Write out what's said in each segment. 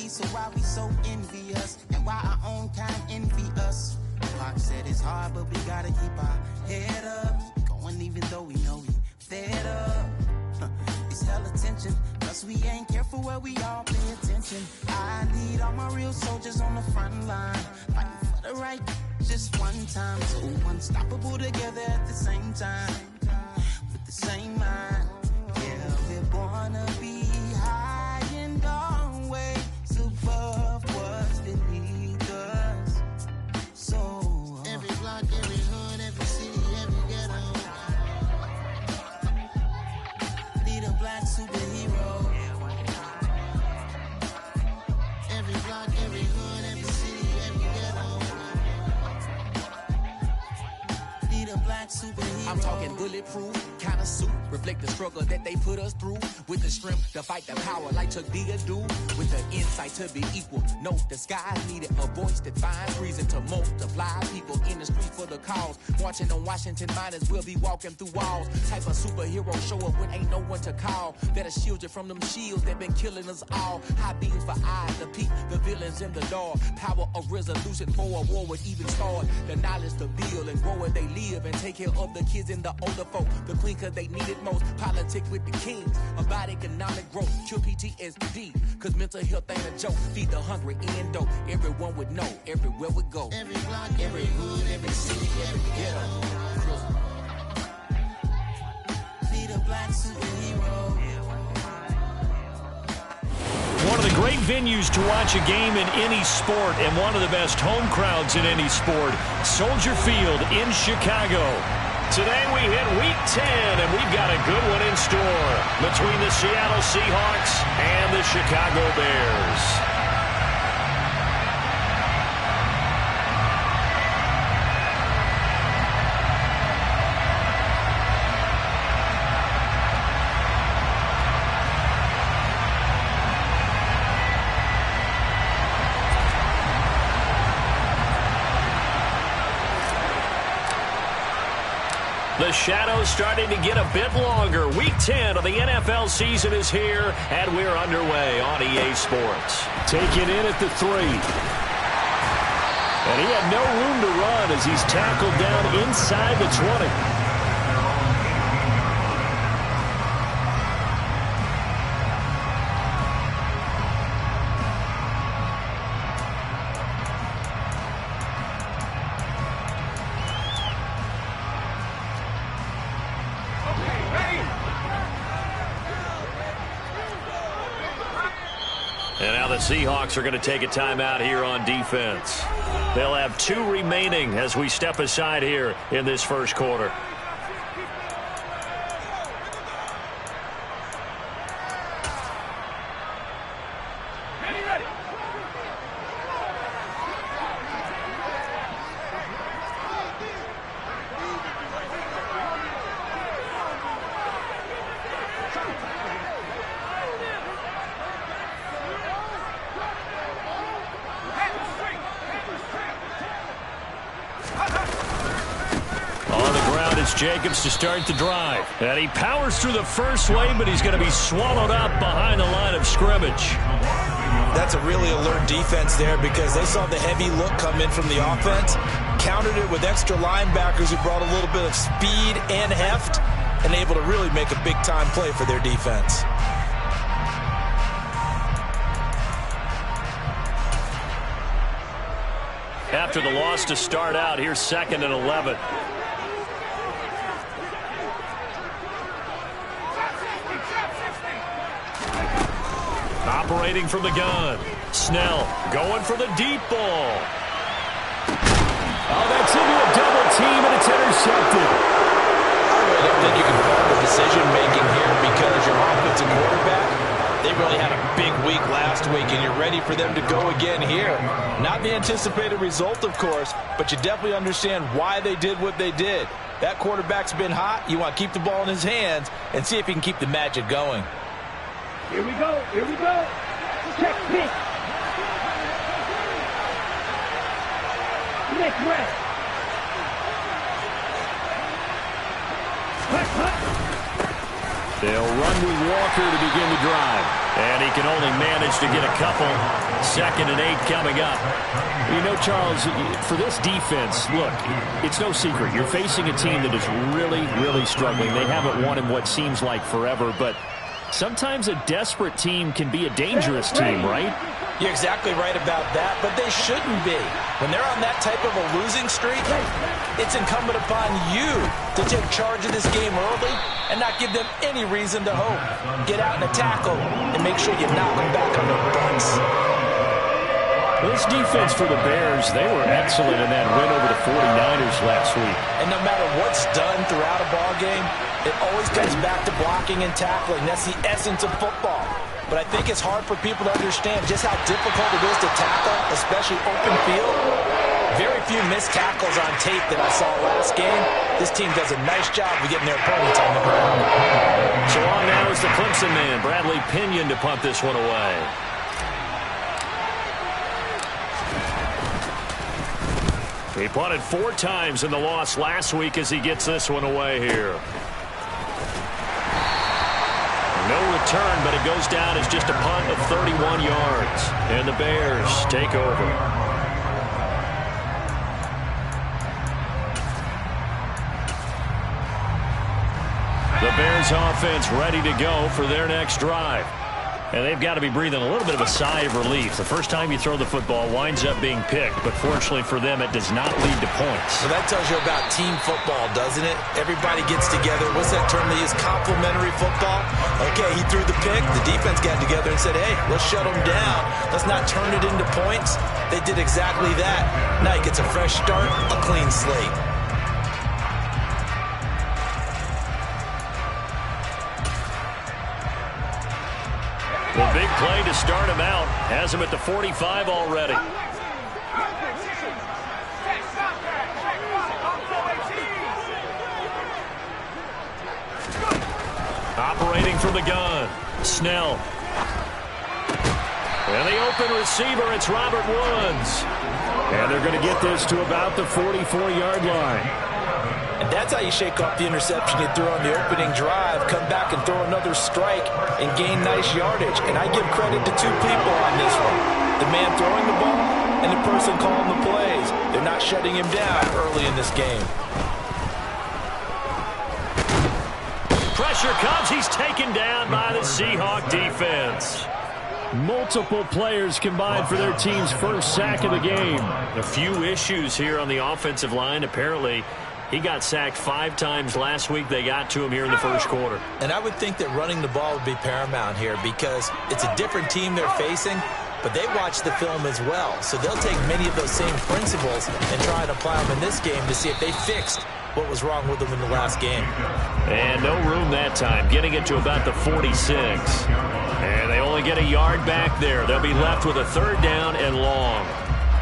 me, so why we so envious? And why our own kind envy us? Pop said it's hard, but we gotta keep our head up. Going even though we know we fed up. It's hella tension, cause we ain't careful where we all pay attention. I need all my real soldiers on the front line, fighting for the right just one time. So unstoppable together at the same time, with the same mind. Yeah, we're born to be high and always above what's beneath us. So every block, every hood, every city, every ghetto need a black superhero. Every block, every hood, every city, every ghetto need a black superhero. I'm talking bulletproof kind of suit, reflect the struggle that they put us through, with the strength to fight the power like Chuck D do, with the insight to be equal. No, the sky's needed a voice that finds reason to multiply people in the street for the cause. Marching on Washington, might as well be walking through walls. Type of superhero show up when ain't no one to call, that'll shield you from them shields that been killing us all. High beams for eyes to peek the villains in the dark. Power of resolution for a war would even start. The knowledge to build and grow where they live, and take care of the kids and the older folk. The queen cause they need it most. Politic with the kings about economic growth. Cure PTSD cause mental health ain't a joke. Feed the hungry and dope. Everyone would know everywhere we go. Every block, every hood, every city, every ghetto. Feed a black superhero. One of the great venues to watch a game in any sport, and one of the best home crowds in any sport, Soldier Field in Chicago. Today we hit Week 10, and we've got a good one in store between the Seattle Seahawks and the Chicago Bears. The shadow's starting to get a bit longer. Week 10 of the NFL season is here, and we're underway on EA Sports. Taken in at the 3. And he had no room to run as he's tackled down inside the 20. And now the Seahawks are going to take a timeout here on defense. They'll have 2 remaining as we step aside here in this first quarter. Jacobs to start the drive. And he powers through the first wave, but he's going to be swallowed up behind the line of scrimmage. That's a really alert defense there because they saw the heavy look come in from the offense, countered it with extra linebackers who brought a little bit of speed and heft, and able to really make a big-time play for their defense. After the loss to start out, here's 2nd and 11. Operating from the gun. Snell going for the deep ball. Oh, that's into a double team, and it's intercepted. I really don't think you can fault the decision-making here because your offensive quarterback, they really had a big week last week, and you're ready for them to go again here. Not the anticipated result, of course, but you definitely understand why they did what they did. That quarterback's been hot. You want to keep the ball in his hands and see if he can keep the magic going. Here we go. Here we go. Check pitch. Next rest. They'll run with Walker to begin the drive. And he can only manage to get a couple. 2nd and 8 coming up. You know, Charles, for this defense, look, it's no secret. You're facing a team that is really, really struggling. They haven't won in what seems like forever, but sometimes a desperate team can be a dangerous team, right? You're exactly right about that, but they shouldn't be. When they're on that type of a losing streak, it's incumbent upon you to take charge of this game early and not give them any reason to hope. Get out and tackle and make sure you knock them back on their butts. This defense for the Bears, they were excellent in that win over the 49ers last week. And no matter what's done throughout a ball game, it always comes back to blocking and tackling. That's the essence of football. But I think it's hard for people to understand just how difficult it is to tackle, especially open field. Very few missed tackles on tape that I saw last game. This team does a nice job of getting their opponents on the ground. So on now is the Clemson man, Bradley Pinion, to punt this one away. He punted 4 times in the loss last week as he gets this one away here. No return, but it goes down as just a punt of 31 yards. And the Bears take over. The Bears offense ready to go for their next drive. And they've got to be breathing a little bit of a sigh of relief. The first time you throw the football winds up being picked, but fortunately for them, it does not lead to points. So that tells you about team football, doesn't it? Everybody gets together. What's that term they use? Complementary football? Okay, he threw the pick. The defense got together and said, hey, let's shut them down. Let's not turn it into points. They did exactly that. Now he gets a fresh start, a clean slate. The big play to start him out. Has him at the 45 already. Operating from the gun. Snell. And the open receiver, it's Robert Woods. And they're going to get this to about the 44-yard line. And that's how you shake off the interception you threw on the opening drive, come back and throw another strike and gain nice yardage. And I give credit to 2 people on this one. The man throwing the ball and the person calling the plays. They're not shutting him down early in this game. Pressure comes. He's taken down by the Seahawk defense. Multiple players combined for their team's first sack of the game. A few issues here on the offensive line. Apparently, he got sacked 5 times last week. They got to him here in the first quarter. And I would think that running the ball would be paramount here because it's a different team they're facing, but they watch the film as well. So they'll take many of those same principles and try and apply them in this game to see if they fixed what was wrong with them in the last game. And no room that time, getting it to about the 46. And they only get a yard back there. They'll be left with a 3rd down and long.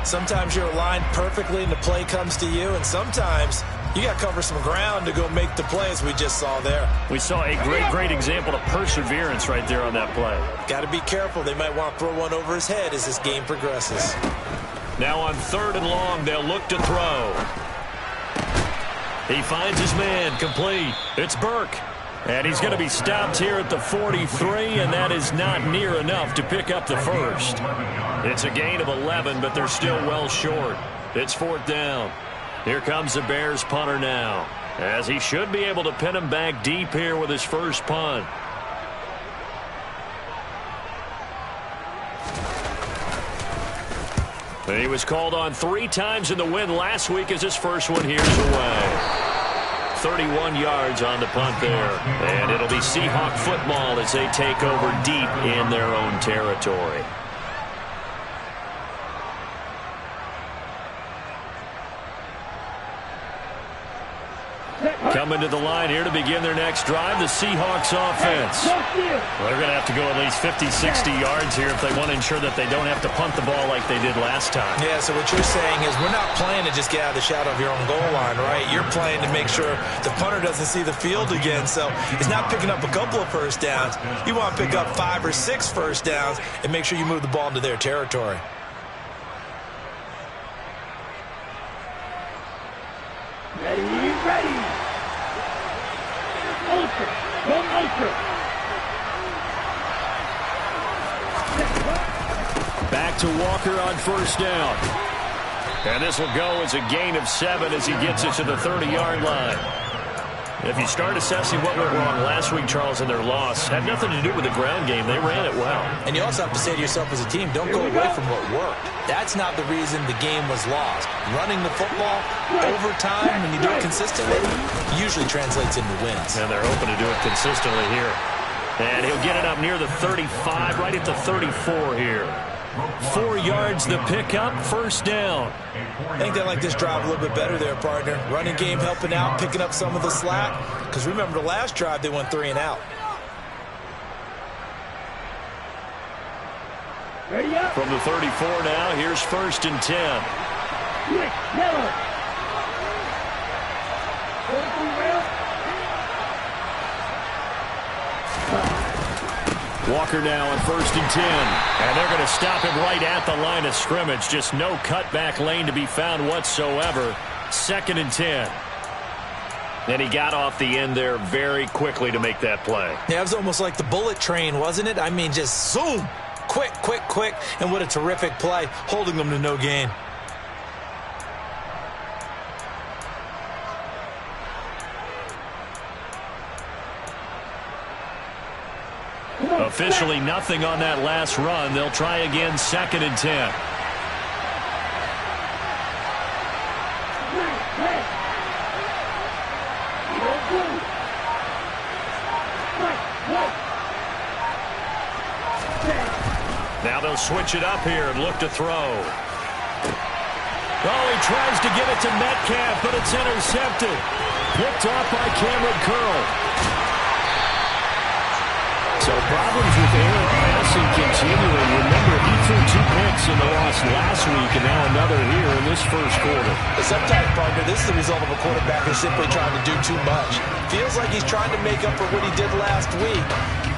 Sometimes you're aligned perfectly and the play comes to you, and sometimes you got to cover some ground to go make the plays we just saw there. We saw a great example of perseverance right there on that play. Got to be careful. They might want to throw one over his head as this game progresses. Now on 3rd and long, they'll look to throw. He finds his man, complete. It's Burke. And he's going to be stopped here at the 43, and that is not near enough to pick up the first. It's a gain of 11, but they're still well short. It's 4th down. Here comes the Bears punter now, as he should be able to pin him back deep here with his first punt. And he was called on 3 times in the win last week as his first one here's away. 31 yards on the punt there. And it'll be Seahawk football as they take over deep in their own territory. Coming to the line here to begin their next drive, the Seahawks offense. Well, they're going to have to go at least 50, 60 yards here if they want to ensure that they don't have to punt the ball like they did last time. Yeah, so what you're saying is we're not playing to just get out of the shadow of your own goal line, right? You're playing to make sure the punter doesn't see the field again. So it's not picking up a couple of first downs. You want to pick up 5 or 6 first downs and make sure you move the ball into their territory. Ready. Ultra. Back to Walker on first down. And this will go as a gain of 7 as he gets it to the 30-yard line. If you start assessing what went wrong last week, Charles, in their loss, had nothing to do with the ground game. They ran it well. And you also have to say to yourself as a team, don't go away from what worked. That's not the reason the game was lost. Running the football over time, when you do it consistently, usually translates into wins. And they're hoping to do it consistently here. And he'll get it up near the 35, right at the 34 here. 4 yards the pickup, first down. I think they like this drive a little bit better there, partner. Running game helping out, picking up some of the slack. Because remember, the last drive, they went 3 and out. From the 34 now, here's first and 10. Walker now on first and 10. And they're going to stop him right at the line of scrimmage. Just no cutback lane to be found whatsoever. Second and 10. And he got off the end there very quickly to make that play. Yeah, it was almost like the bullet train, wasn't it? I mean, just zoom. Quick, quick, quick. And what a terrific play, holding them to no gain. Officially nothing on that last run. They'll try again, second and 10. Now they'll switch it up here and look to throw. Oh, he tries to get it to Metcalf, but it's intercepted. Picked off by Cameron Curl. So problems with air passing continuing. Remember, he threw 2 picks in the loss last week, and now another here in this first quarter. Sometimes, partner, this is the result of a quarterback who's simply trying to do too much. Feels like he's trying to make up for what he did last week,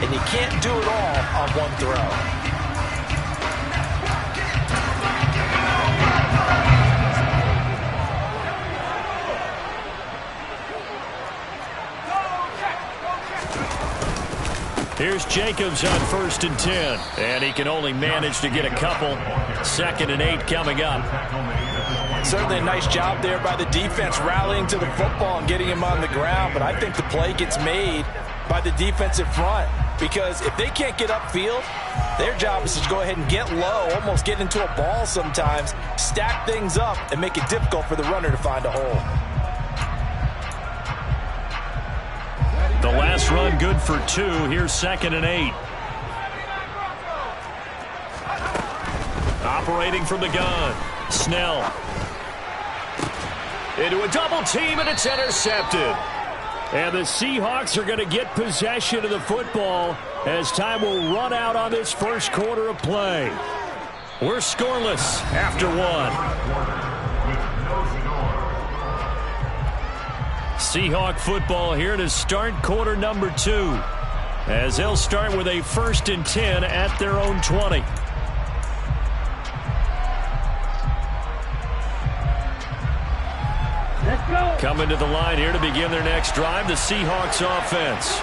and you can't do it all on one throw. Here's Jacobs on first and 10. And he can only manage to get a couple. Second and 8 coming up. Certainly a nice job there by the defense, rallying to the football and getting him on the ground. But I think the play gets made by the defensive front. Because if they can't get upfield, their job is to go ahead and get low, almost get into a ball sometimes, stack things up, and make it difficult for the runner to find a hole. The last run good for 2. Here's second and 8. Operating from the gun. Snell. Into a double team, and it's intercepted. And the Seahawks are going to get possession of the football as time will run out on this first quarter of play. We're scoreless after 1. Seahawk football here to start quarter number 2, as they'll start with a first and 10 at their own 20. Let's go. Coming to the line here to begin their next drive, the Seahawks offense.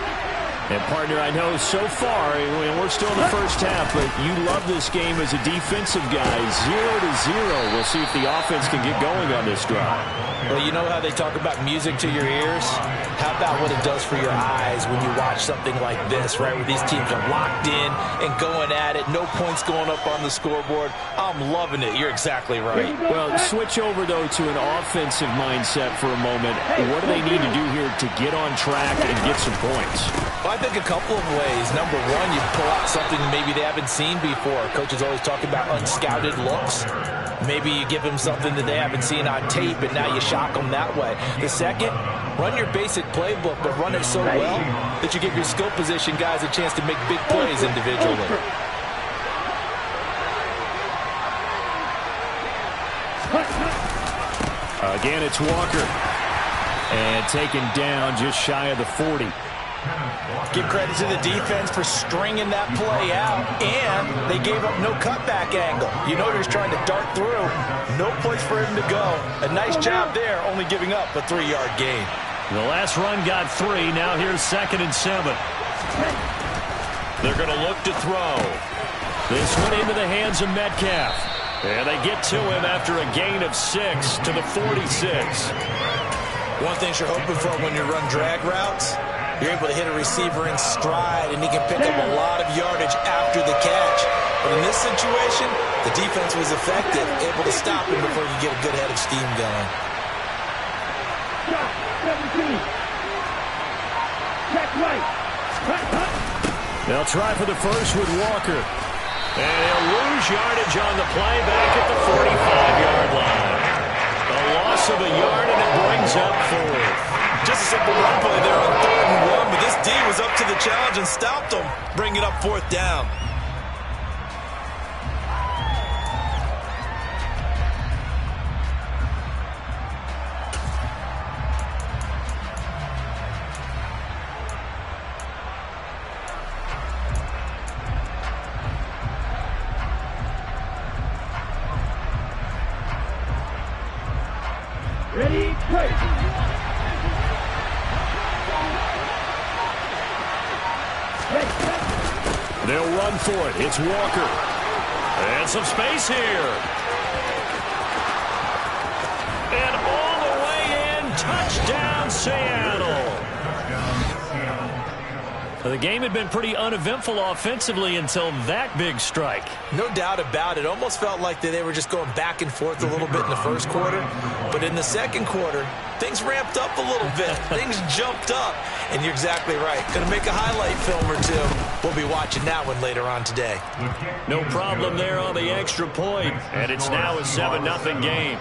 And, partner, I know so far, we're still in the first half, but you love this game as a defensive guy. 0-0. We'll see if the offense can get going on this drive. Well, you know how they talk about music to your ears? How about what it does for your eyes when you watch something like this, right, where these teams are locked in and going at it, no points going up on the scoreboard? I'm loving it. You're exactly right. Well, switch over, though, to an offensive mindset for a moment. What do they need to do here to get on track and get some points? Well, I think a couple of ways. Number one, you pull out something maybe they haven't seen before. Coaches always talk about unscouted looks. Maybe you give them something that they haven't seen on tape, and now you shock them that way. The second, run your basic playbook, but run it so well that you give your skill position guys a chance to make big plays individually. Again, it's Walker. And taken down just shy of the 40. Give credit to the defense for stringing that play out, and they gave up no cutback angle. You know he's trying to dart through. No place for him to go. A nice job there, only giving up a 3-yard gain. The last run got 3. Now here's second and 7. They're going to look to throw. This went into the hands of Metcalf. And they get to him after a gain of 6 to the 46. One thing you're hoping for when you run drag routes, you're able to hit a receiver in stride, and he can pick up a lot of yardage after the catch. But in this situation, the defense was effective, able to stop him before you get a good head of steam going. Shot, 17. Check right. They'll try for the first with Walker. And he'll lose yardage on the play back at the 45-yard line. A loss of a yard, and it brings up 4. Just a simple run play there on 3rd and 1, but this D was up to the challenge and stopped him, bringing up 4th down. Ready, play. They'll run for it. It's Walker. And some space here. And all the way in. Touchdown, Seattle. The game had been pretty uneventful offensively until that big strike. No doubt about it. Almost felt like they were just going back and forth a little bit in the first quarter. But in the second quarter, things ramped up a little bit. Things jumped up. And you're exactly right. Going to make a highlight film or two. We'll be watching that one later on today. No problem there on the extra point. And it's now a 7-0 game.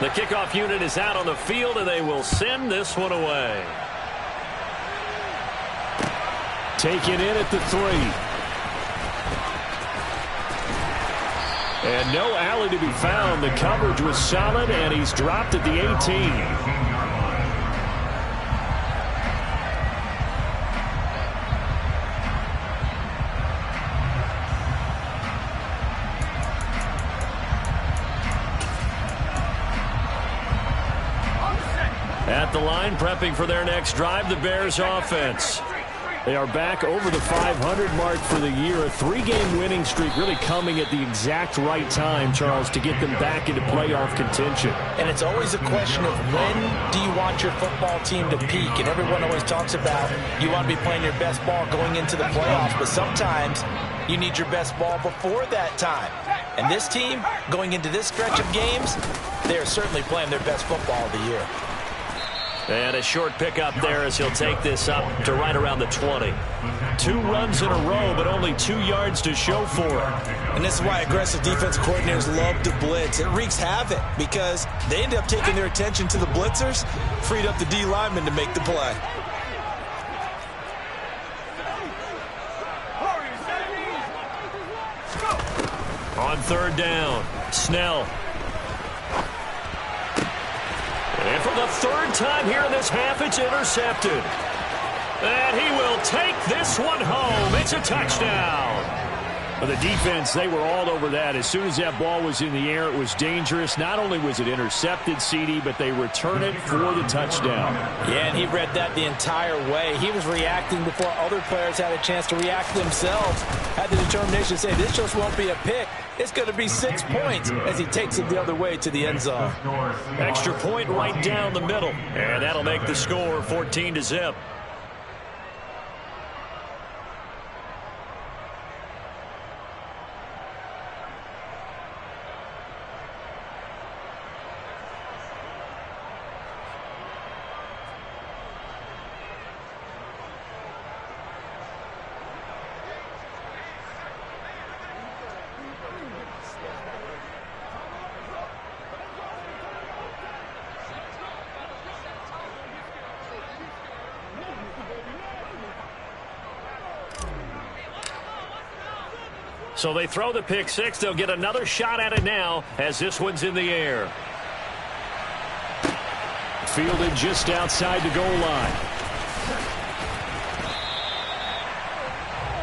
The kickoff unit is out on the field, and they will send this one away. Taken in at the 3. And no alley to be found. The coverage was solid, and he's dropped at the 18. At the line, prepping for their next drive, the Bears offense. They are back over the 500 mark for the year. A 3-game winning streak really coming at the exact right time, Charles, to get them back into playoff contention. And it's always a question of when do you want your football team to peak? And everyone always talks about you want to be playing your best ball going into the playoffs, but sometimes you need your best ball before that time. And this team, going into this stretch of games, they are certainly playing their best football of the year. And a short pickup there as he'll take this up to right around the 20. 2 runs in a row, but only 2 yards to show for it. And this is why aggressive defense coordinators love to blitz. It wreaks havoc because they end up taking their attention to the blitzers, freed up the D lineman to make the play. On 3rd down, Snell. And for the 3rd time here in this half, it's intercepted. And he will take this one home. It's a touchdown. Well, the defense, they were all over that. As soon as that ball was in the air, it was dangerous. Not only was it intercepted, CD, but they return it for the touchdown. Yeah, and he read that the entire way. He was reacting before other players had a chance to react themselves. Had the determination to say, this just won't be a pick. It's going to be 6 points as he takes it the other way to the end zone. Extra point right down the middle. And that'll make the score 14-0. So they throw the pick 6. They'll get another shot at it now as this one's in the air. Fielded just outside the goal line.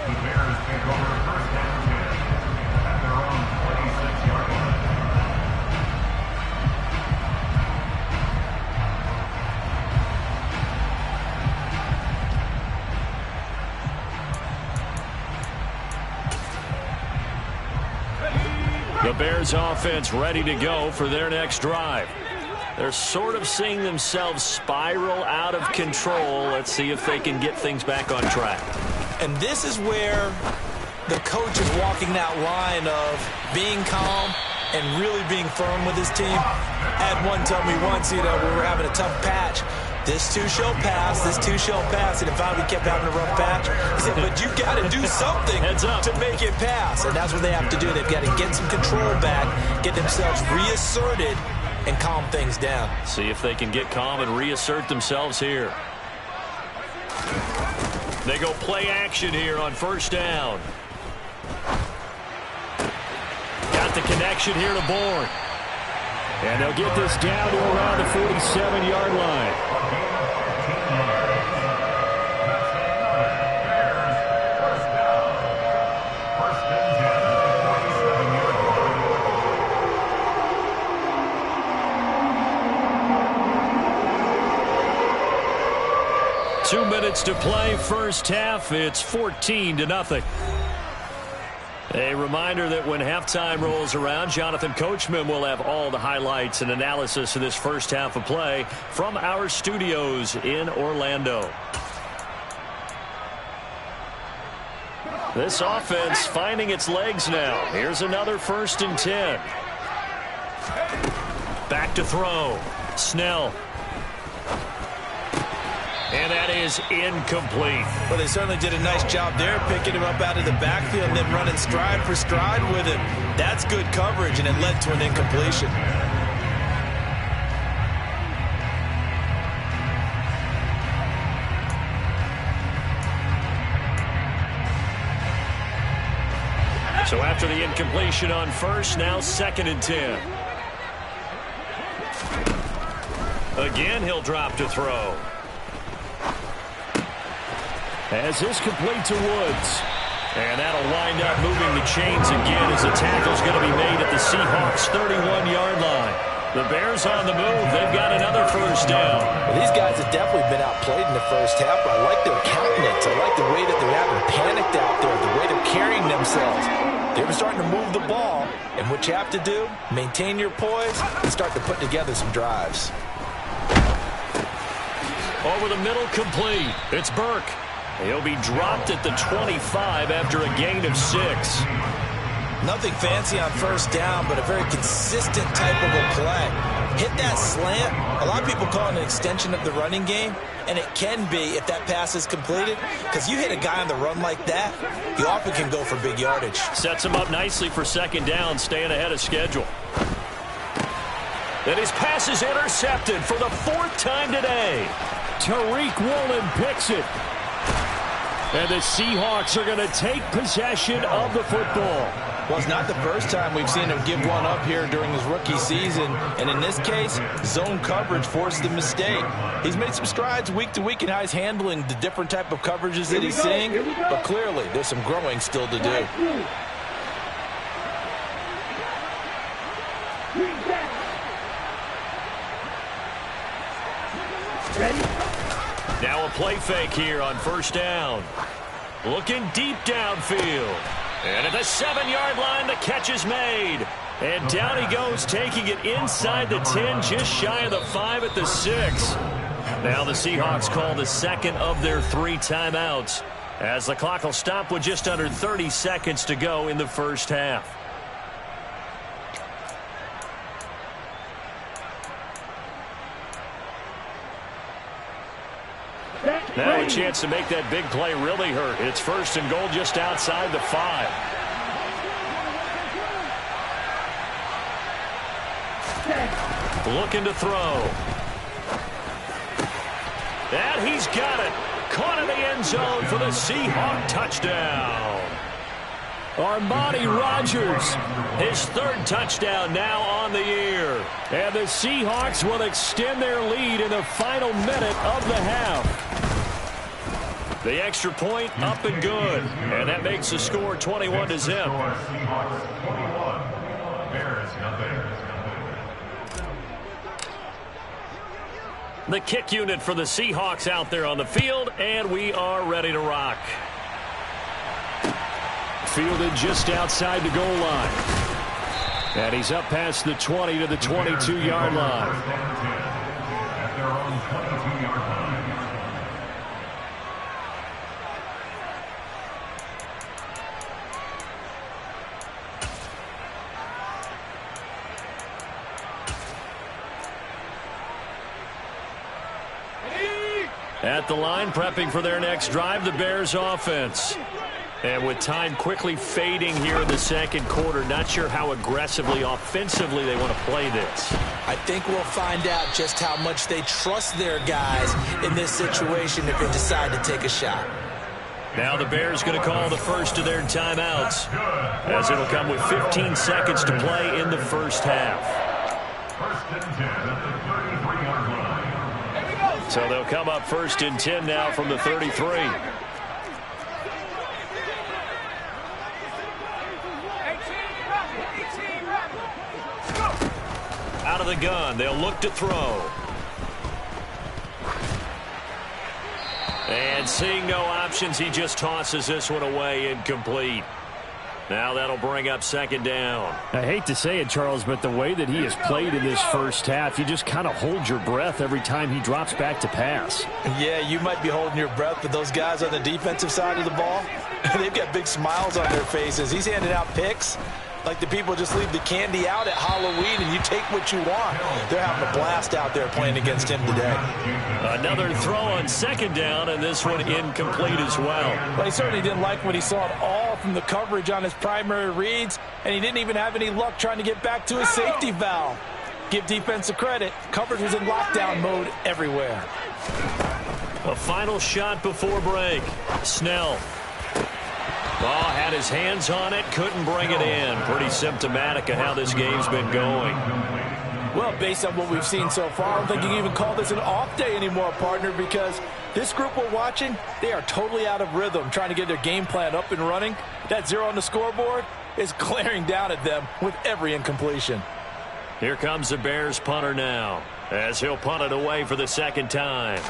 The Bears take over first down at their own 26-yard line. The Bears offense ready to go for their next drive. They're sort of seeing themselves spiral out of control. Let's see if they can get things back on track. And this is where the coach is walking that line of being calm and really being firm with his team. I had one tell me once, we were having a tough patch. This too shall pass, this too shall pass. And if we kept having a rough patch, he said, but you got to do something to make it pass. And that's what they have to do. They've got to get some control back, get themselves reasserted, and calm things down. See if they can get calm and reassert themselves here. They go play action here on first down. Got the connection here to Bourne. And they'll get this down to around the 47-yard line. 2 minutes to play first half. It's 14-0. A reminder that when halftime rolls around, Jonathan Coachman will have all the highlights and analysis of this first half of play from our studios in Orlando. This offense finding its legs now. Here's another 1st and 10. Back to throw. Snell. And that is incomplete. Well, they certainly did a nice job there, picking him up out of the backfield and then running stride for stride with him. That's good coverage, and it led to an incompletion. So after the incompletion on first, now 2nd and 10. Again, he'll drop to throw. As this complete to Woods. And that'll wind up moving the chains again as the tackle's going to be made at the Seahawks' 31-yard line. The Bears on the move. They've got another first down. Well, these guys have definitely been outplayed in the first half, but I like their countenance. I like the way that they're having panicked out there, the way they're carrying themselves. They were starting to move the ball, and what you have to do, maintain your poise and start to put together some drives. Over the middle, complete. It's Burke. He'll be dropped at the 25 after a gain of 6. Nothing fancy on first down, but a very consistent type of a play. Hit that slant. A lot of people call it an extension of the running game, and it can be if that pass is completed, because you hit a guy on the run like that, you often can go for big yardage. Sets him up nicely for 2nd down, staying ahead of schedule. And his pass is intercepted for the 4th time today. Tariq Woolen picks it. And the Seahawks are going to take possession of the football. Well, it's not the first time we've seen him give one up here during his rookie season. And in this case, zone coverage forced the mistake. He's made some strides week to week in how he's handling the different type of coverages that he's seeing. But clearly, there's some growing still to do. Now a play fake here on first down. Looking deep downfield. And at the 7-yard line, the catch is made. And down he goes, taking it inside the 10, just shy of the 5 at the 6. Now the Seahawks call the 2nd of their 3 timeouts, as the clock will stop with just under 30 seconds to go in the first half. Now a chance to make that big play really hurt. It's 1st and goal just outside the 5. Looking to throw. And he's got it. Caught in the end zone for the Seahawk touchdown. Armani Rogers, his 3rd touchdown now on the year. And the Seahawks will extend their lead in the final minute of the half. The extra point up and good. And that makes the score 21-0. The kick unit for the Seahawks out there on the field, and we are ready to rock. Fielded just outside the goal line. And he's up past the 20 to the 22-yard line. At their own 22-yard line. At the line, prepping for their next drive, the Bears offense. And with time quickly fading here in the second quarter, not sure how aggressively, offensively they want to play this. I think we'll find out just how much they trust their guys in this situation if they decide to take a shot. Now the Bears going to call the first of their timeouts, as it'll come with 15 seconds to play in the first half. First and 10 at the 33-yard line. So they'll come up first and 10 now from the 33. Out of the gun, they'll look to throw. And seeing no options, he just tosses this one away, incomplete. Now that'll bring up second down. I hate to say it, Charles, but the way that he has played in this first half, you just kind of hold your breath every time he drops back to pass. Yeah, you might be holding your breath, but those guys on the defensive side of the ball, they've got big smiles on their faces. He's handing out picks like the people just leave the candy out at Halloween and you take what you want. They're having a blast out there playing against him today. Another throw on second down, and this one incomplete as well. Well, he certainly didn't like what he saw at all from the coverage on his primary reads, and he didn't even have any luck trying to get back to his safety valve. Give defensive credit. Coverage was in lockdown mode everywhere. A final shot before break. Snell. Ball had his hands on it, couldn't bring it in. Pretty symptomatic of how this game's been going. Well, based on what we've seen so far, I don't think you can even call this an off day anymore, partner, because this group we're watching, they are totally out of rhythm, trying to get their game plan up and running. That zero on the scoreboard is glaring down at them with every incompletion. Here comes the Bears punter now, as he'll punt it away for the second time.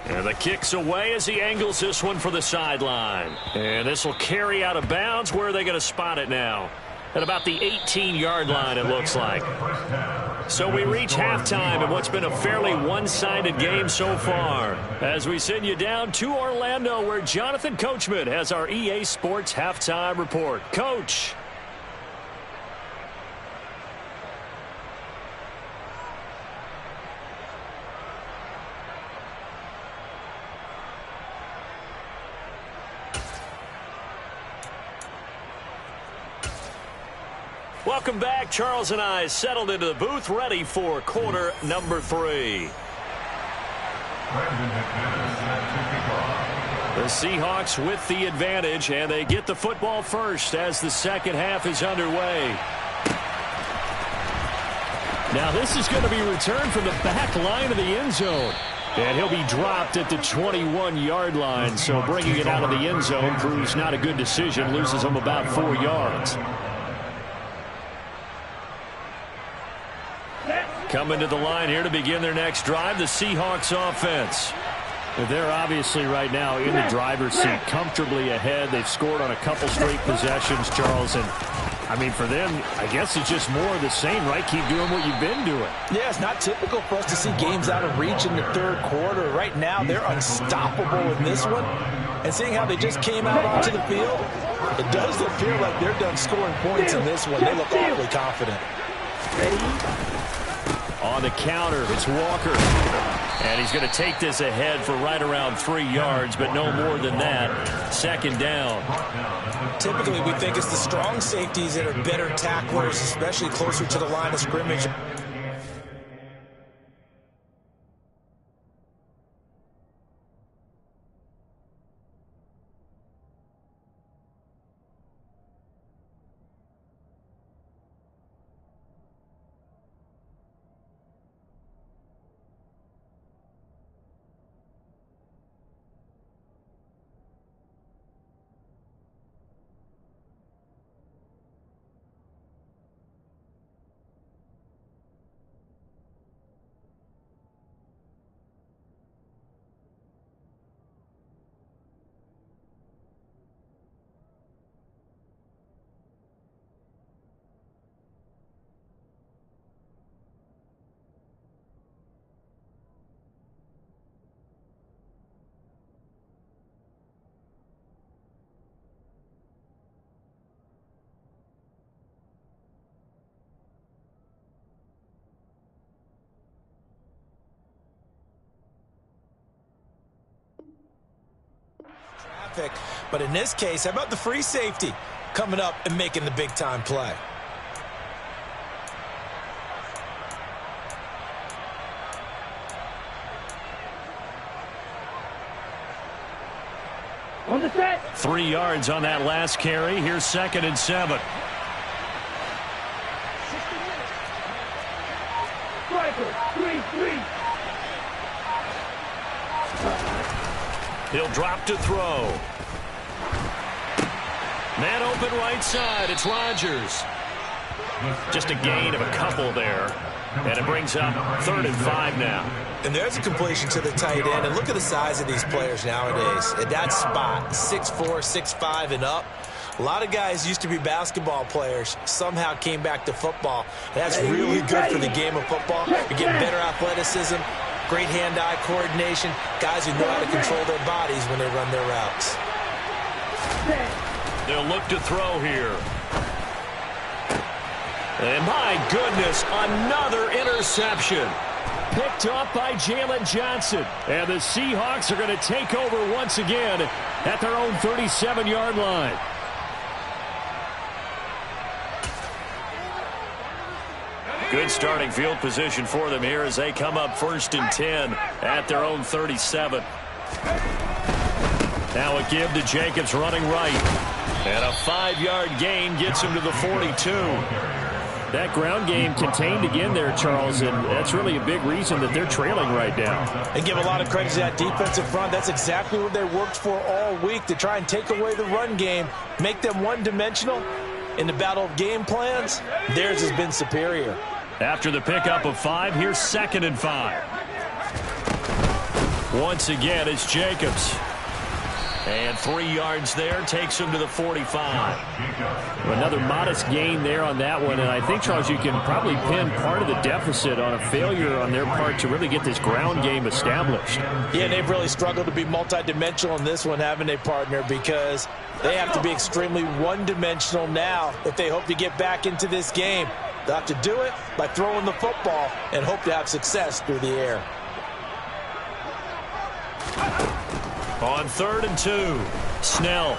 And the kick's away as he angles this one for the sideline. And this will carry out of bounds. Where are they going to spot it now? At about the 18-yard line, it looks like. So we reach halftime in what's been a fairly one-sided game so far, as we send you down to Orlando, where Jonathan Coachman has our EA Sports halftime report. Coach. Welcome back. Charles and I settled into the booth, ready for quarter number 3. The Seahawks with the advantage, and they get the football first as the second half is underway. Now this is going to be returned from the back line of the end zone. And he'll be dropped at the 21-yard line, so bringing it out of the end zone proves not a good decision, loses him about 4 yards. Coming to the line here to begin their next drive, the Seahawks offense. They're obviously right now in the driver's seat, comfortably ahead. They've scored on a couple straight possessions, Charles. And, I mean, for them, I guess it's just more of the same, right? Keep doing what you've been doing. Yeah, it's not typical for us to see games out of reach in the third quarter. Right now, they're unstoppable in this one. And seeing how they just came out onto the field, it does appear like they're done scoring points in this one. They look awfully confident. On the counter, it's Walker. And he's going to take this ahead for right around 3 yards, but no more than that. Second down. Typically, we think it's the strong safeties that are better tacklers, especially closer to the line of scrimmage. traffic. But in this case, how about the free safety coming up and making the big-time play? On the set. 3 yards on that last carry. Here's 2nd and 7. Striker, 3-3. He'll drop to throw. Man open right side. It's Rodgers. Just a gain of a couple there. And it brings up 3rd and 5 now. And there's a completion to the tight end. And look at the size of these players nowadays. At that spot, 6'4", 6'5", and up. A lot of guys used to be basketball players, somehow came back to football. That's really good for the game of football. You're getting better athleticism, great hand-eye coordination, guys who know how to control their bodies when they run their routes. They'll look to throw here. And my goodness, another interception. Picked off by Jalen Johnson. And the Seahawks are going to take over once again at their own 37-yard line. Good starting field position for them here as they come up 1st and 10 at their own 37. Now a give to Jacobs running right. And a 5-yard gain gets him to the 42. That ground game contained again there, Charles, and that's really a big reason that they're trailing right now. And give a lot of credit to that defensive front. That's exactly what they worked for all week, to try and take away the run game, make them one-dimensional. In the battle of game plans, theirs has been superior. After the pickup of 5, here's 2nd and 5. Once again, it's Jacobs. And 3 yards there takes him to the 45. Another modest gain there on that one. And I think, Charles, you can probably pin part of the deficit on a failure on their part to really get this ground game established. Yeah, they've really struggled to be multidimensional in this one, haven't they, partner? Because they have to be extremely one-dimensional now if they hope to get back into this game. They'll have to do it by throwing the football and hope to have success through the air. On 3rd and 2, Snell.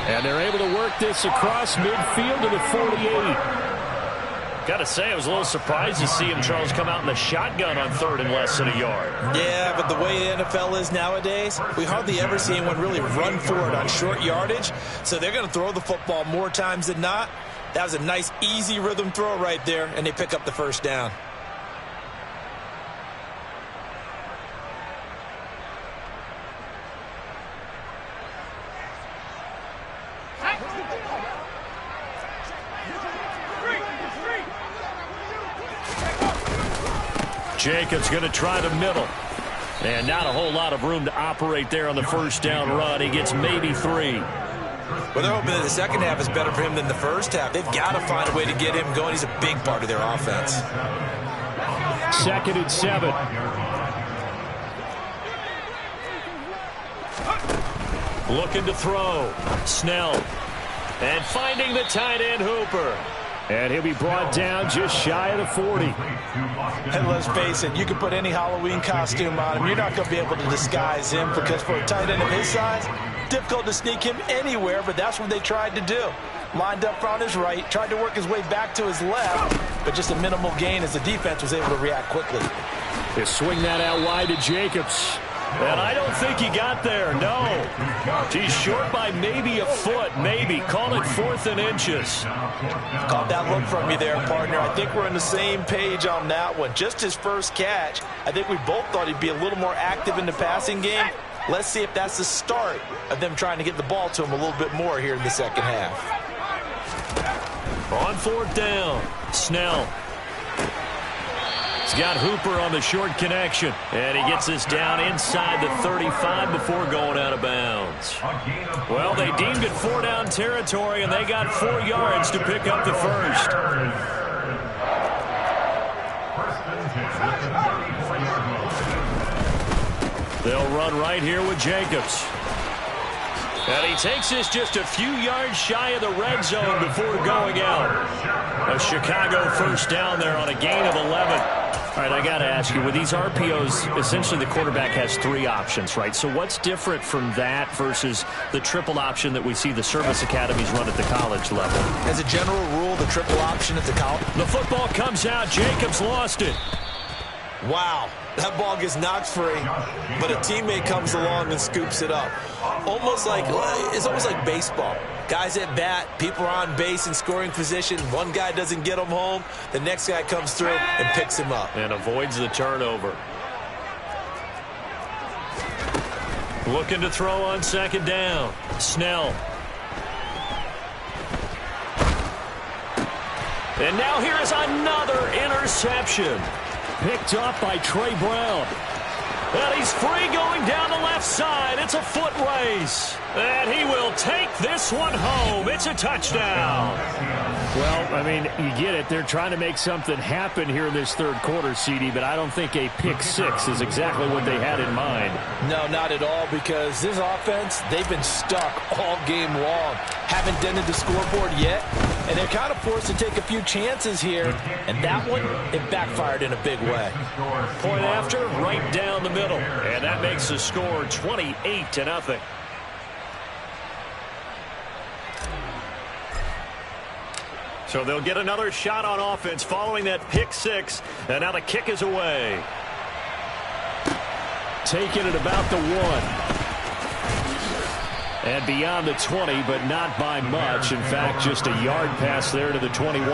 And they're able to work this across midfield to the 48. Got to say, I was a little surprised to see him, Charles, come out in the shotgun on 3rd and less than a yard. Yeah, but the way the NFL is nowadays, we hardly ever see anyone really run for it on short yardage. So they're going to throw the football more times than not. That was a nice, easy rhythm throw right there, and they pick up the 1st down. Jacobs going to try the middle. And not a whole lot of room to operate there on the 1st down run. He gets maybe 3. Well, they're hoping that the second half is better for him than the first half. They've got to find a way to get him going. He's a big part of their offense. 2nd and 7. Looking to throw. Snell. And finding the tight end Hooper. And he'll be brought down just shy of the 40. And let's face it, you can put any Halloween costume on him. You're not going to be able to disguise him, because for a tight end of his size, difficult to sneak him anywhere, but that's what they tried to do. Lined up on his right, tried to work his way back to his left, but just a minimal gain as the defense was able to react quickly. They swing that out wide to Jacobs. And I don't think he got there, no. He's short by maybe a foot, maybe. Call it 4th and inches. Caught that look from you there, partner. I think we're on the same page on that one. Just his first catch. I think we both thought he'd be a little more active in the passing game. Let's see if that's the start of them trying to get the ball to him a little bit more here in the second half. On 4th down, Snell. He's got Hooper on the short connection. And he gets this down inside the 35 before going out of bounds. Well, they deemed it 4-down territory, and they got 4 yards to pick up the 1st. They'll run right here with Jacobs. And he takes this just a few yards shy of the red zone before going out. A Chicago 1st down there on a gain of 11. All right, I got to ask you, with these RPOs, essentially the quarterback has 3 options, right? So what's different from that versus the triple option that we see the service academies run at the college level? As a general rule, the triple option at the college. The football comes out. Jacobs lost it. Wow, that ball gets knocked free, but a teammate comes along and scoops it up. It's almost like baseball. Guys at bat, people are on base in scoring position. One guy doesn't get him home. The next guy comes through and picks him up. And avoids the turnover. Looking to throw on second down. Snell. And now here is another interception. Picked up by Trey Brown. And he's free going down the left side. It's a foot race. And he will take this one home. It's a touchdown. Well, I mean, you get it. They're trying to make something happen here in this third quarter, CD, but I don't think a pick six is exactly what they had in mind. No, not at all, because this offense, they've been stuck all game long. Haven't dented the scoreboard yet, and they're kind of forced to take a few chances here, and that one, it backfired in a big way. Point after, right down the middle, and that makes the score 28-0. So they'll get another shot on offense following that pick six, and now the kick is away. Taken at about the 1. And beyond the 20, but not by much. In fact, just a yard pass there to the 21.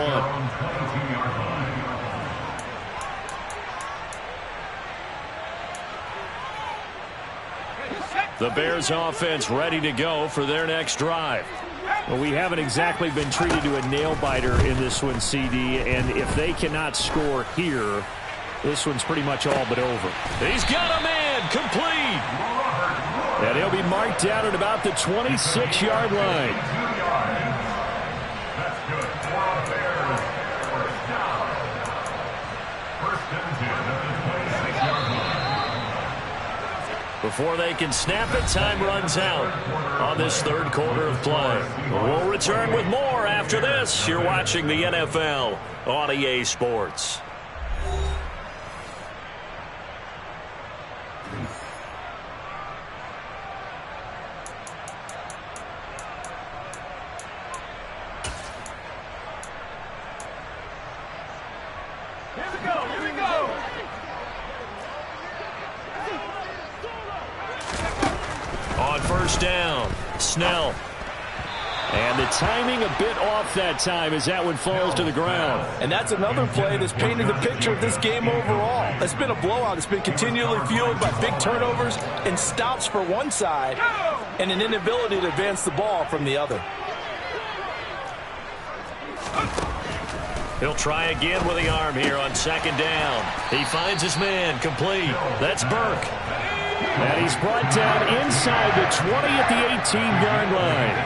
The Bears offense ready to go for their next drive. Well, we haven't exactly been treated to a nail-biter in this one, CD, and if they cannot score here, this one's pretty much all but over. He's got a man, complete. And he'll be marked down at about the 26-yard line. That's good. For the Bears, first down. First and 10 at the 26-yard line. Before they can snap it, time runs out on this third quarter of play. We'll return with more after this. You're watching the NFL on EA Sports. On first down, Snell. And the timing a bit off that time as that one falls to the ground. And that's another play that's painted the picture of this game overall. It's been a blowout. It's been continually fueled by big turnovers and stops for one side and an inability to advance the ball from the other. He'll try again with the arm here on second down. He finds his man, complete. That's Burke. And he's brought down inside the 20 at the 18-yard line.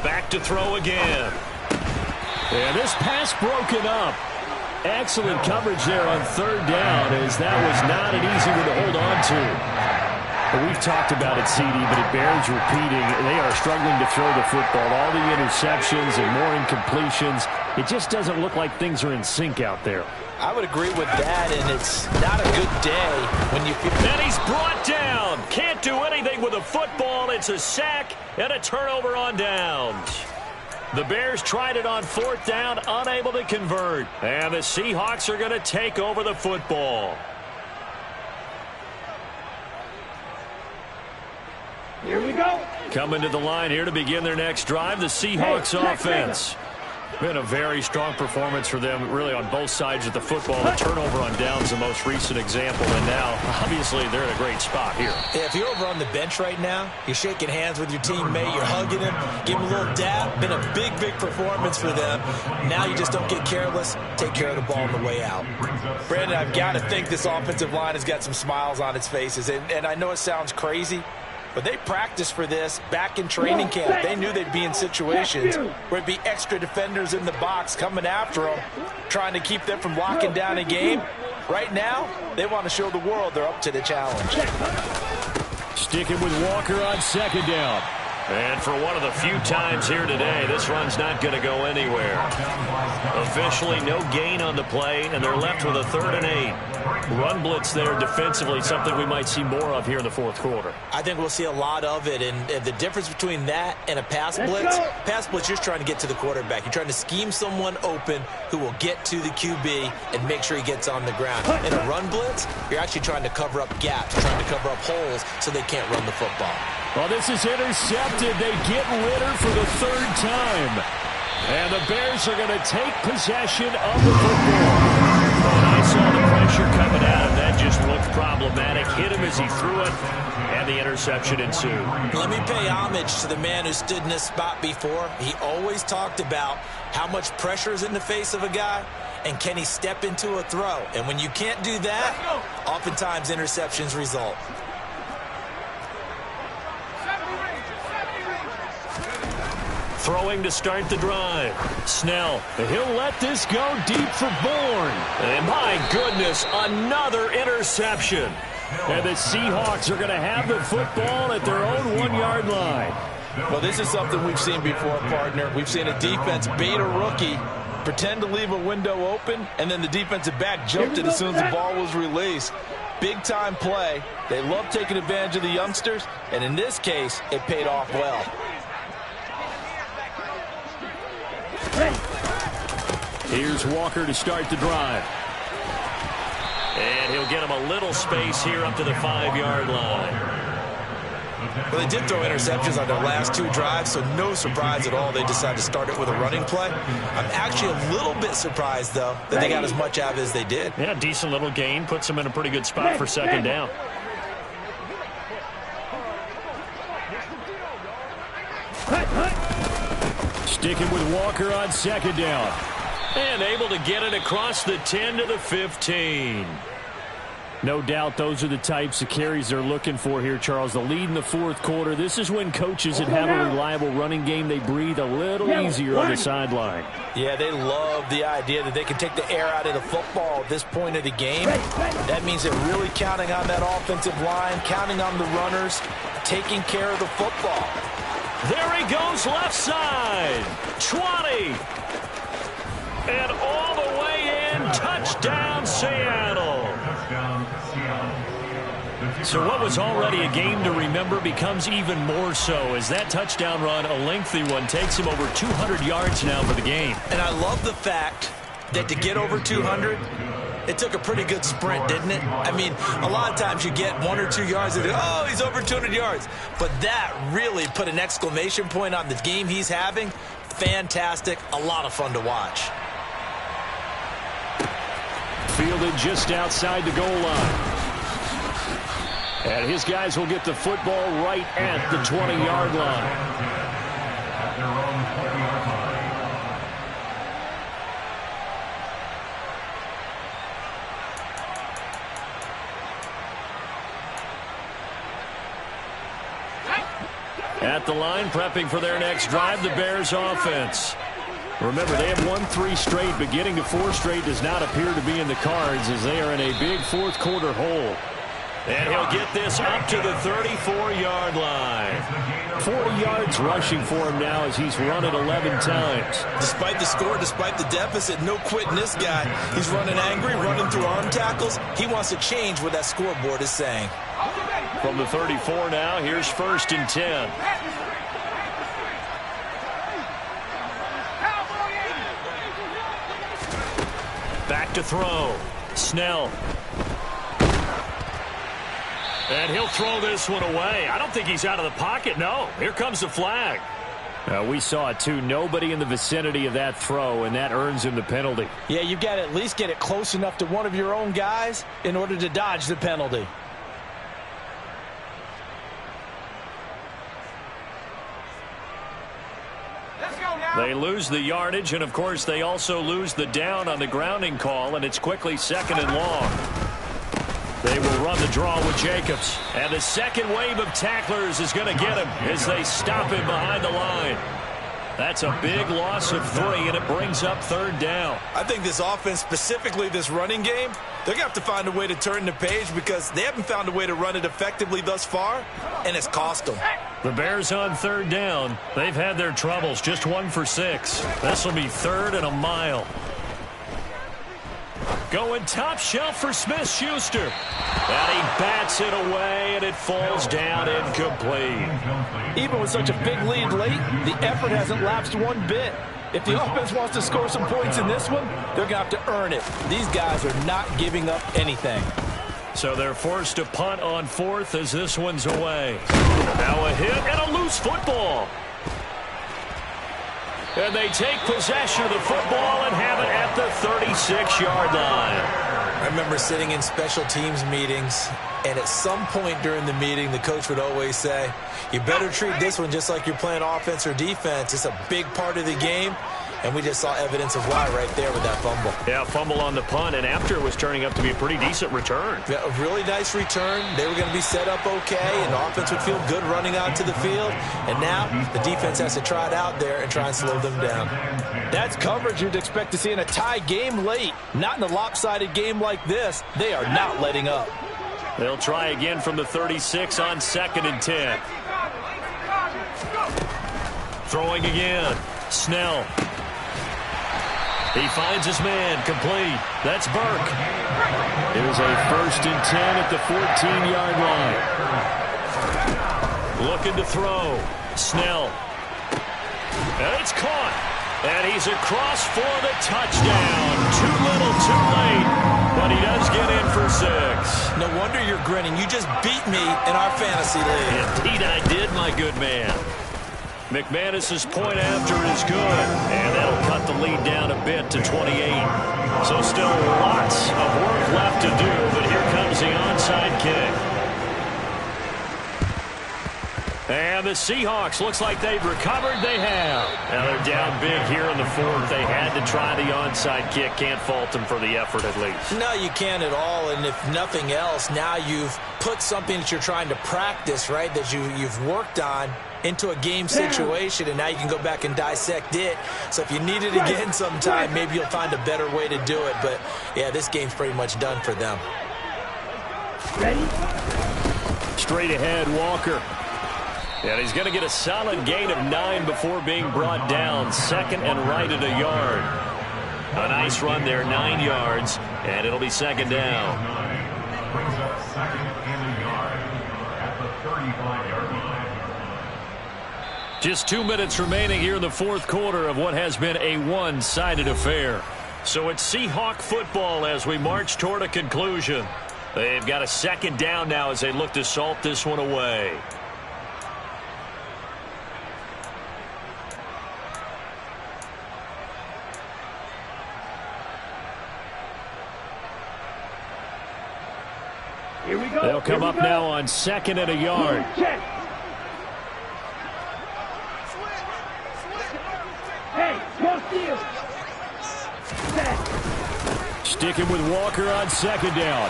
Back to throw again. And this pass broken up. Excellent coverage there on third down, as that was not an easy one to hold on to. But we've talked about it, CD, but it bears repeating. They are struggling to throw the football. All the interceptions and more incompletions. It just doesn't look like things are in sync out there. I would agree with that, and it's not a good day when you feel... And he's brought down. Can't do anything with a football. It's a sack and a turnover on downs. The Bears tried it on fourth down, unable to convert. And the Seahawks are going to take over the football. Here we go. Coming to the line here to begin their next drive, the Seahawks offense. Been a very strong performance for them, really, on both sides of the football. The turnover on downs, the most recent example, and now, obviously, they're in a great spot here. Yeah, if you're over on the bench right now, you're shaking hands with your teammate, you're hugging him, give him a little dab. Been a big, big performance for them. Now you just don't get careless. Take care of the ball on the way out. Brandon, I've got to think this offensive line has got some smiles on its faces, and I know it sounds crazy, but they practiced for this back in training camp. They knew they'd be in situations where it'd be extra defenders in the box coming after them, trying to keep them from locking down a game. Right now, they want to show the world they're up to the challenge. Sticking with Walker on second down. And for one of the few times here today, this run's not going to go anywhere. Officially, no gain on the play, and they're left with a 3rd and 8. Run blitz there defensively, something we might see more of here in the fourth quarter. I think we'll see a lot of it, and the difference between that and a pass blitz, you're just trying to get to the quarterback. You're trying to scheme someone open who will get to the QB and make sure he gets on the ground. In a run blitz, you're actually trying to cover up gaps, trying to cover up holes so they can't run the football. Well, this is intercepted. They get Ritter for the 3rd time. And the Bears are going to take possession of the football. And I saw the pressure coming at him. That just looked problematic. Hit him as he threw it, and the interception ensued. Let me pay homage to the man who stood in this spot before. He always talked about how much pressure is in the face of a guy, and can he step into a throw. And when you can't do that, oftentimes interceptions result. Throwing to start the drive. Snell. He'll let this go deep for Bourne. And my goodness, another interception. And the Seahawks are going to have the football at their own 1-yard line. Well, this is something we've seen before, partner. We've seen a defense bait a rookie, pretend to leave a window open, and then the defensive back jumped it as soon as the ball was released. Big-time play. They love taking advantage of the youngsters, and in this case, it paid off well. Here's Walker to start the drive. And he'll get him a little space here up to the 5-yard line. Well, they did throw interceptions on their last 2 drives, so no surprise at all they decided to start it with a running play. I'm actually a little bit surprised, though, that they got as much out of it as they did. Yeah, decent little gain. Puts them in a pretty good spot for 2nd down. Sticking with Walker on 2nd down. And able to get it across the 10 to the 15. No doubt those are the types of carries they're looking for here, Charles. The lead in the fourth quarter. This is when coaches that have a reliable running game, they breathe a little easier on the sideline. Yeah, they love the idea that they can take the air out of the football at this point of the game. That means they're really counting on that offensive line, counting on the runners, taking care of the football. There he goes, left side. 20. And all the way in, touchdown Seattle. So what was already a game to remember becomes even more so as that touchdown run, a lengthy one, takes him over 200 yards now for the game. And I love the fact that to get over 200, it took a pretty good sprint, didn't it? I mean, a lot of times you get 1 or 2 yards and oh, he's over 200 yards. But that really put an exclamation point on the game he's having. Fantastic, a lot of fun to watch. Fielded just outside the goal line. And his guys will get the football right at the 20-yard line. At the line, prepping for their next drive, the Bears offense. Remember, they have won 3 straight, but getting to 4 straight does not appear to be in the cards as they are in a big fourth quarter hole. And he'll get this up to the 34-yard line. 40 yards rushing for him now as he's run it 11 times. Despite the score, despite the deficit, no quitting this guy. He's running angry, running through arm tackles. He wants to change what that scoreboard is saying. From the 34 now, here's 1st and 10. Back to throw. Snell. And he'll throw this one away. I don't think he's out of the pocket. No, here comes the flag. We saw it too. Nobody in the vicinity of that throw, and that earns him the penalty. Yeah, you've got to at least get it close enough to one of your own guys in order to dodge the penalty. They lose the yardage, and of course they also lose the down on the grounding call, and it's quickly 2nd and long. They will run the draw with Jacobs. And the second wave of tacklers is going to get him as they stop him behind the line. That's a big loss of 3, and it brings up 3rd down. I think this offense, specifically this running game, they're going to have to find a way to turn the page because they haven't found a way to run it effectively thus far, and it's cost them. The Bears on 3rd down. They've had their troubles, just 1 for 6. This will be 3rd and a mile. Going top shelf for Smith-Schuster. And he bats it away, and it falls down incomplete. Even with such a big lead late, the effort hasn't lapsed one bit. If the offense wants to score some points in this one, they're going to have to earn it. These guys are not giving up anything. So they're forced to punt on 4th as this one's away. Now a hit and a loose football. And they take possession of the football and have it at the 36-yard line. I remember sitting in special teams meetings, and at some point during the meeting, the coach would always say, you better treat this one just like you're playing offense or defense. It's a big part of the game. And we just saw evidence of why right there with that fumble. Yeah, fumble on the punt, and after it was turning up to be a pretty decent return. Yeah, a really nice return. They were going to be set up okay, and the offense would feel good running out to the field. And now the defense has to try it out there and try and slow them down. That's coverage you'd expect to see in a tie game late. Not in a lopsided game like this. They are not letting up. They'll try again from the 36 on 2nd and 10. Throwing again. Snell. He finds his man, complete. That's Burke. Here's a 1st and 10 at the 14-yard line. Looking to throw. Snell. And it's caught. And he's across for the touchdown. Too little, too late. But he does get in for 6. No wonder you're grinning. You just beat me in our fantasy league. Indeed I did, my good man. McManus's point after is good, and that'll cut the lead down a bit to 28. So still lots of work left to do, but here comes the onside kick. And the Seahawks, looks like they've recovered. They have. Now they're down big here in the 4th. They had to try the onside kick. Can't fault them for the effort at least. No, you can't at all, and if nothing else, now you've put something that you're trying to practice, right, that you've worked on into a game situation, and now you can go back and dissect it. So if you need it again sometime, maybe you'll find a better way to do it. But, yeah, this game's pretty much done for them. Ready? Straight ahead, Walker. And he's going to get a solid gain of 9 before being brought down. 2nd and right at a yard. A nice run there, 9 yards, and it'll be 2nd down. Brings up 2nd and a yard at the 35-yard line. Just 2 minutes remaining here in the 4th quarter of what has been a one-sided affair. So it's Seahawk football as we march toward a conclusion. They've got a 2nd down now as they look to salt this one away. Here we go. They'll come up now on 2nd and a yard. Check. Hey, cross field. Set. Sticking with Walker on 2nd down.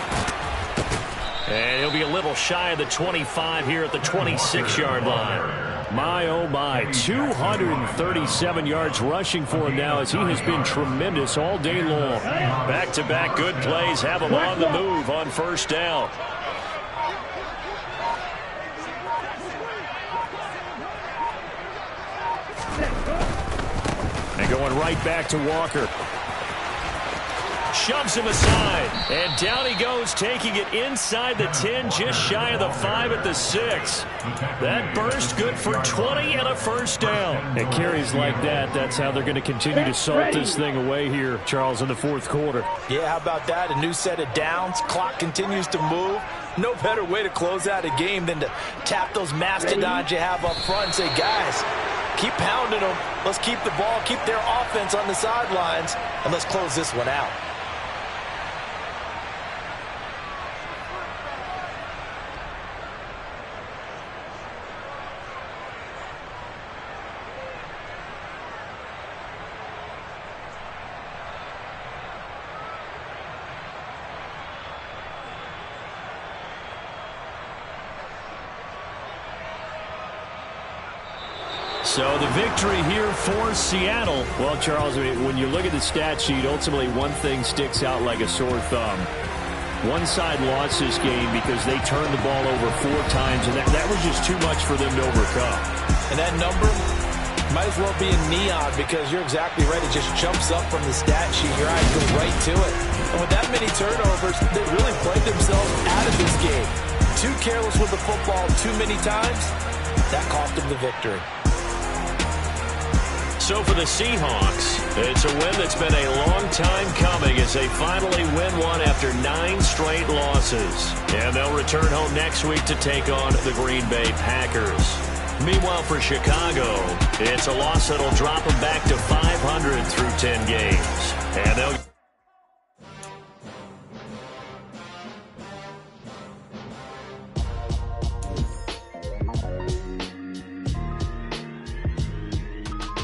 And he'll be a little shy of the 25 here at the 26-yard line. My, oh my, 237 yards rushing for him now as he has been tremendous all day long. Back-to-back good plays have him on the move on 1st down. And going right back to Walker. Shoves him aside, and down he goes, taking it inside the 10, just shy of the 5 at the 6. That burst good for 20 and a 1st down. And carries like that, that's how they're going to continue to salt this thing away here, Charles, in the 4th quarter. Yeah, how about that? A new set of downs. Clock continues to move. No better way to close out a game than to tap those mastodons you have up front and say, guys, keep pounding them. Let's keep the ball, keep their offense on the sidelines, and let's close this one out. So the victory here for Seattle. Well, Charles, I mean, when you look at the stat sheet, ultimately one thing sticks out like a sore thumb. One side lost this game because they turned the ball over 4 times, and that was just too much for them to overcome. And that number might as well be in neon because you're exactly right. It just jumps up from the stat sheet. Your eyes go right to it. And with that many turnovers, they really played themselves out of this game. Too careless with the football too many times. That cost them the victory. So for the Seahawks, it's a win that's been a long time coming as they finally win one after 9 straight losses. And they'll return home next week to take on the Green Bay Packers. Meanwhile, for Chicago, it's a loss that'll drop them back to 500 through 10 games. And they'll...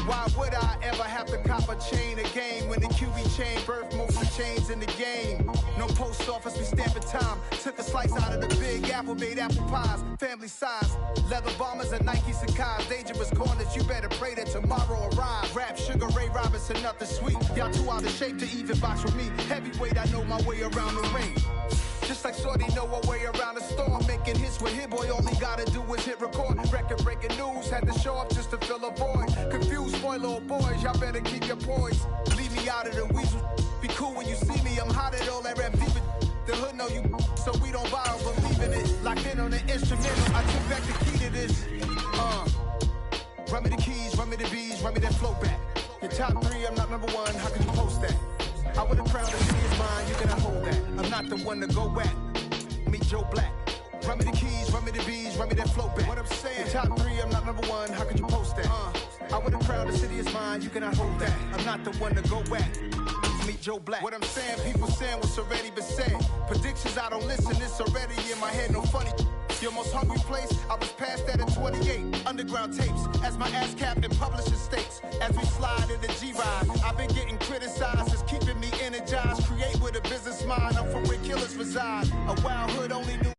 Why would I ever have to cop a chain again when the QB chain birthed most of the chains in the game? No post office, we stamping time. Took a slice out of the big apple, made apple pies, family size. Leather bombers and Nike Sacai's. Dangerous corners, you better pray that tomorrow arrives. Rap, Sugar Ray Robinson, nothing sweet. Y'all too out of shape to even box with me. Heavyweight, I know my way around the ring. Just like Shorty know her way around the storm. Making hits with Hit Boy, all he gotta do is hit record. Record-breaking news, had to show up just to fill a void. Confused, spoiled little boys, y'all better keep your poise. Leave me out of the weasel. Be cool when you see me, I'm hot at all that rap deep. The hood know you, so we don't borrow, believe in it. Locked in on the instrumental, I took back the key to this. Run me the keys, run me the bees, run me that flow back. Your top 3, I'm not number 1, how can you post that? I would have crowned the city is mine, you cannot hold that. I'm not the one to go back. Meet Joe Black. Run me the keys, run me the bees, run me that flow back. What I'm saying, top 3, I'm not number 1, how could you post that? I would have crowned the city is mine, you cannot hold that. I'm not the one to go back. Meet Joe Black. What I'm saying, people saying what's already been said. Predictions, I don't listen, it's already in my head, no funny. Your most hungry place, I was past that at 28. Underground tapes, as my ass captain publishing states. As we slide in the G-Ride, I've been getting criticized, it's keeping me energized. Create with a business mind, I'm from where killers reside. A wild hood only knew